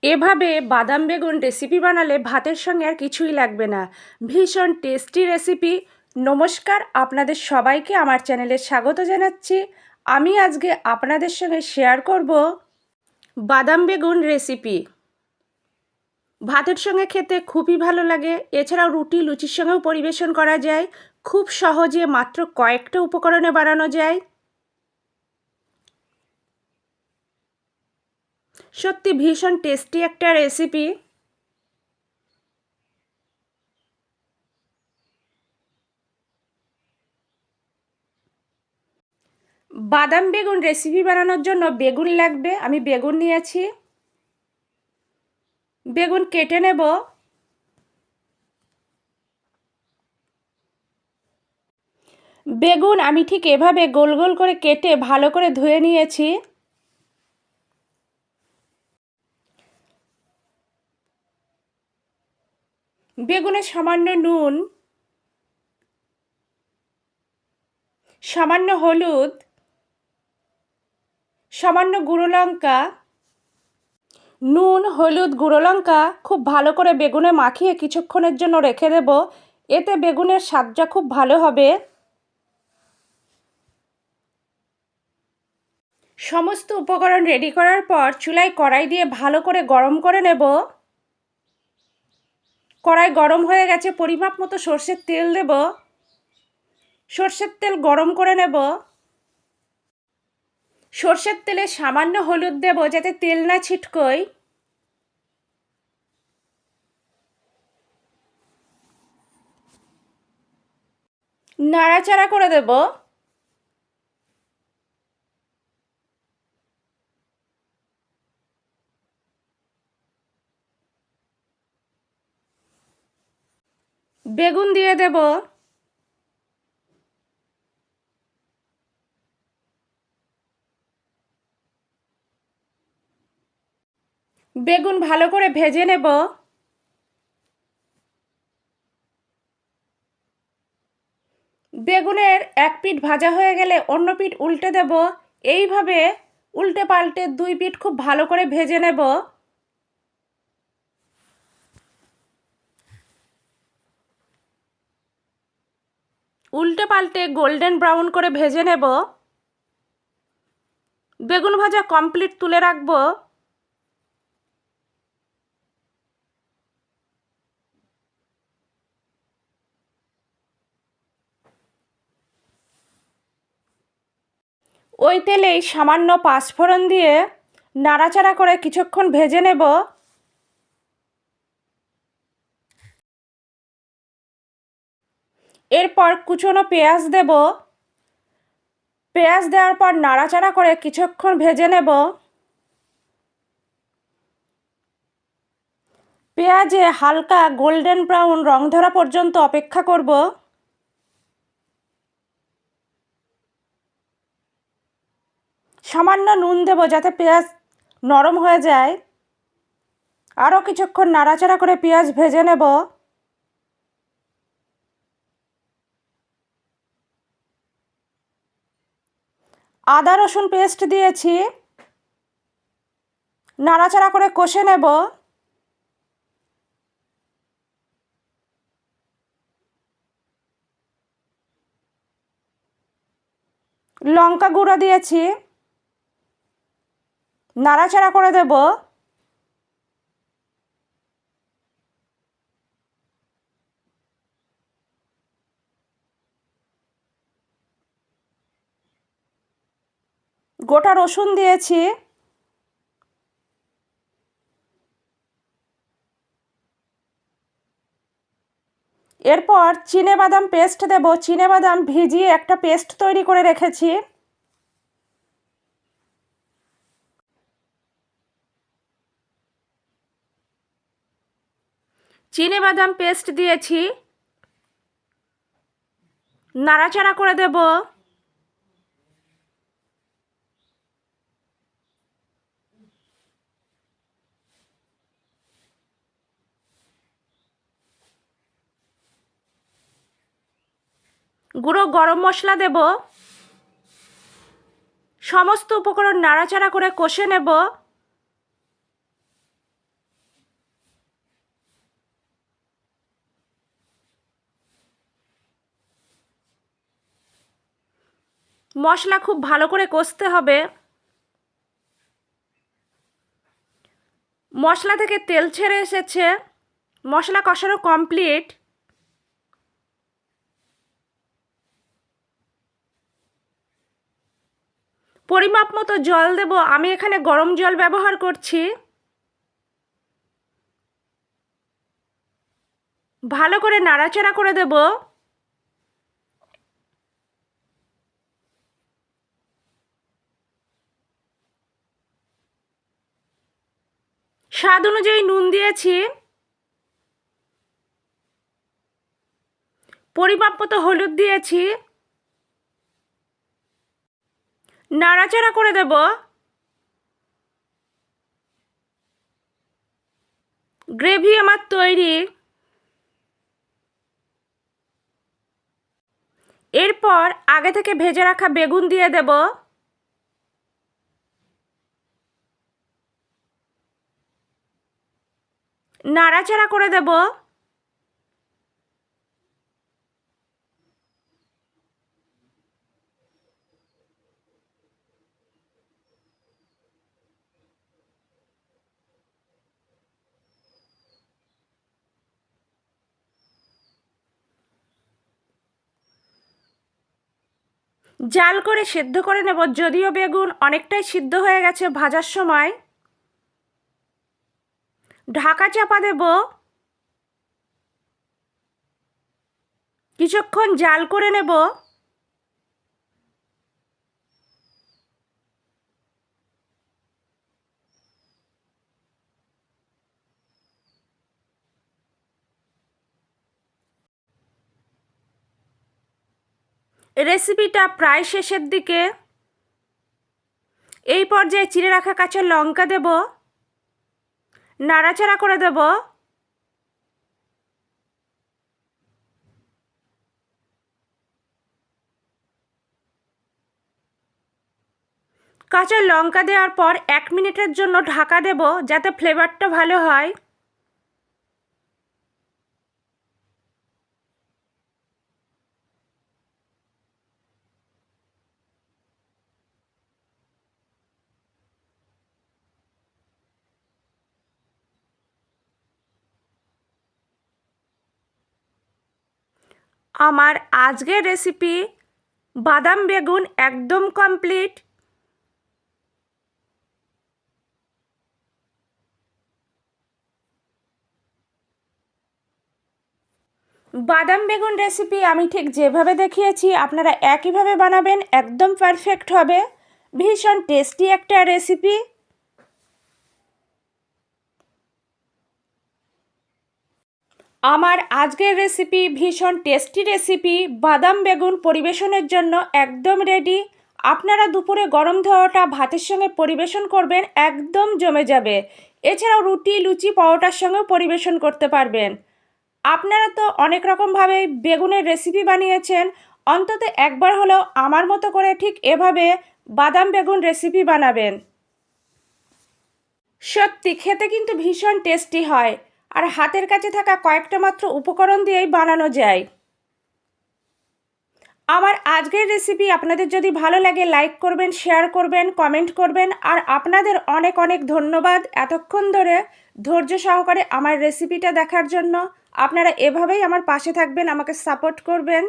এভাবে বাদাম বেগুন রেসিপি বানালে ভাতের সঙ্গে আর কিছুই লাগবে না। ভীষণ টেস্টি রেসিপি। নমস্কার, আপনাদের সবাইকে আমার চ্যানেলে স্বাগত জানাচ্ছি। আমি আজকে আপনাদের সঙ্গে শেয়ার করব বাদাম বেগুন রেসিপি। ভাতের সঙ্গে খেতে খুবই ভালো লাগে, এছাড়াও রুটি লুচির সঙ্গেও পরিবেশন করা যায়। খুব সহজে মাত্র কয়েকটা উপকরণে বানানো যায়। সত্যি ভীষণ টেস্টি একটা রেসিপি। বাদাম বেগুন রেসিপি বানানোর জন্য বেগুন লাগবে। আমি বেগুন নিয়েছি। বেগুন কেটে নেব। বেগুন আমি ঠিক এভাবে গোল গোল করে কেটে ভালো করে ধুয়ে নিয়েছি। বেগুনে সামান্য নুন, সামান্য হলুদ, সামান্য গুঁড়ো লঙ্কা, নুন হলুদ গুঁড়ো লঙ্কা খুব ভালো করে বেগুনে মাখিয়ে কিছুক্ষণের জন্য রেখে দেব। এতে বেগুনের স্বাদটা খুব ভালো হবে। সমস্ত উপকরণ রেডি করার পর চুলায় কড়াই দিয়ে ভালো করে গরম করে নেব। কড়াই গরম হয়ে গেছে, পরিমাপ মতো সর্ষের তেল দেব। সর্ষের তেল গরম করে নেব। সর্ষের তেলে সামান্য হলুদ দেব যাতে তেল না ছিটকোয়। নাড়াচাড়া করে দেব। বেগুন দিয়ে দেব। বেগুন ভালো করে ভেজে নেব। বেগুনের এক পিঠ ভাজা হয়ে গেলে অন্য পিঠ উল্টে দেব। এইভাবে উল্টে পাল্টে দুই পিঠ খুব ভালো করে ভেজে নেব। উল্টে পাল্টে গোল্ডেন ব্রাউন করে ভেজে নেব। বেগুন ভাজা কমপ্লিট, তুলে রাখবো। ওই তেলেই সামান্য পাঁচফোড়ন দিয়ে নাড়াচাড়া করে কিছুক্ষণ ভেজে নেব। এরপর কুচনো পেঁয়াজ দেব। পেঁয়াজ দেওয়ার পর নাড়াচাড়া করে কিছুক্ষণ ভেজে নেব। পেঁয়াজে হালকা গোল্ডেন ব্রাউন রং ধরা পর্যন্ত অপেক্ষা করব। সামান্য নুন দেব যাতে পেঁয়াজ নরম হয়ে যায়। আরও কিছুক্ষণ নাড়াচাড়া করে পেঁয়াজ ভেজে নেব। আদা রসুন পেস্ট দিয়েছি। নাড়াচাড়া করে কষে নেব। লঙ্কা গুঁড়ো দিয়েছি। নাড়াচাড়া করে দেব। গোটা রসুন দিয়েছি। এরপর চিনেবাদাম পেস্ট দেব। চিনেবাদাম ভিজিয়ে একটা পেস্ট তৈরি করে রেখেছি। চিনেবাদাম পেস্ট দিয়েছি। নাড়াচাড়া করে দেব। গুঁড়ো গরম মশলা দেব। সমস্ত উপকরণ নাড়াচাড়া করে কষে নেব। মশলা খুব ভালো করে কষতে হবে। মশলা থেকে তেল ছেড়ে এসেছে, মশলা কষানো কমপ্লিট। পরিমাপ মতো জল দেব, আমি এখানে গরম জল ব্যবহার করছি। ভালো করে নাড়াচাড়া করে দেব। স্বাদ অনুযায়ী নুন দিয়েছি, পরিমাপ মতো হলুদ দিয়েছি। নাড়াচাড়া করে দেব। গ্রেভি আমার তৈরি। এরপর আগে থেকে ভেজে রাখা বেগুন দিয়ে দেব। নাড়াচাড়া করে দেব। জাল করে সেদ্ধ করে নেব, যদিও বেগুন অনেকটাই সিদ্ধ হয়ে গেছে ভাজার সময়। ঢাকা চাপা দেব। কিছুক্ষণ জাল করে নেব। রেসিপিটা প্রায় শেষের দিকে। এই পর্যায়ে চিড়ে রাখা কাঁচা লঙ্কা দেব। নাড়াচাড়া করে দেব। কাঁচা লঙ্কা দেওয়ার পর 1 মিনিটের জন্য ঢাকা দেব, যাতে ফ্লেভারটা ভালো হয়। আমার আজকের রেসিপি বাদাম বেগুন একদম কমপ্লিট। বাদাম বেগুন রেসিপি আমি ঠিক যেভাবে দেখিয়েছি আপনারা একইভাবে বানাবেন, একদম পারফেক্ট হবে। ভীষণ টেস্টি একটা রেসিপি। আমার আজকের রেসিপি ভীষণ টেস্টি রেসিপি বাদাম বেগুন পরিবেশনের জন্য একদম রেডি। আপনারা দুপুরে গরম ধোয়াটা ভাতের সঙ্গে পরিবেশন করবেন, একদম জমে যাবে। এছাড়াও রুটি, লুচি, পরোটার সঙ্গেও পরিবেশন করতে পারবেন। আপনারা তো অনেক রকমভাবে বেগুনের রেসিপি বানিয়েছেন, অন্তত একবার হলেও আমার মতো করে ঠিক এভাবে বাদাম বেগুন রেসিপি বানাবেন। সত্যি খেতে কিন্তু ভীষণ টেস্টি হয়, আর হাতের কাছে থাকা কয়েকটা মাত্র উপকরণ দিয়েই বানানো যায়। আমার আজকের রেসিপি আপনাদের যদি ভালো লাগে লাইক করবেন, শেয়ার করবেন, কমেন্ট করবেন। আর আপনাদের অনেক অনেক ধন্যবাদ এতক্ষণ ধরে ধৈর্য সহকারে আমার রেসিপিটা দেখার জন্য। আপনারা এভাবেই আমার পাশে থাকবেন, আমাকে সাপোর্ট করবেন।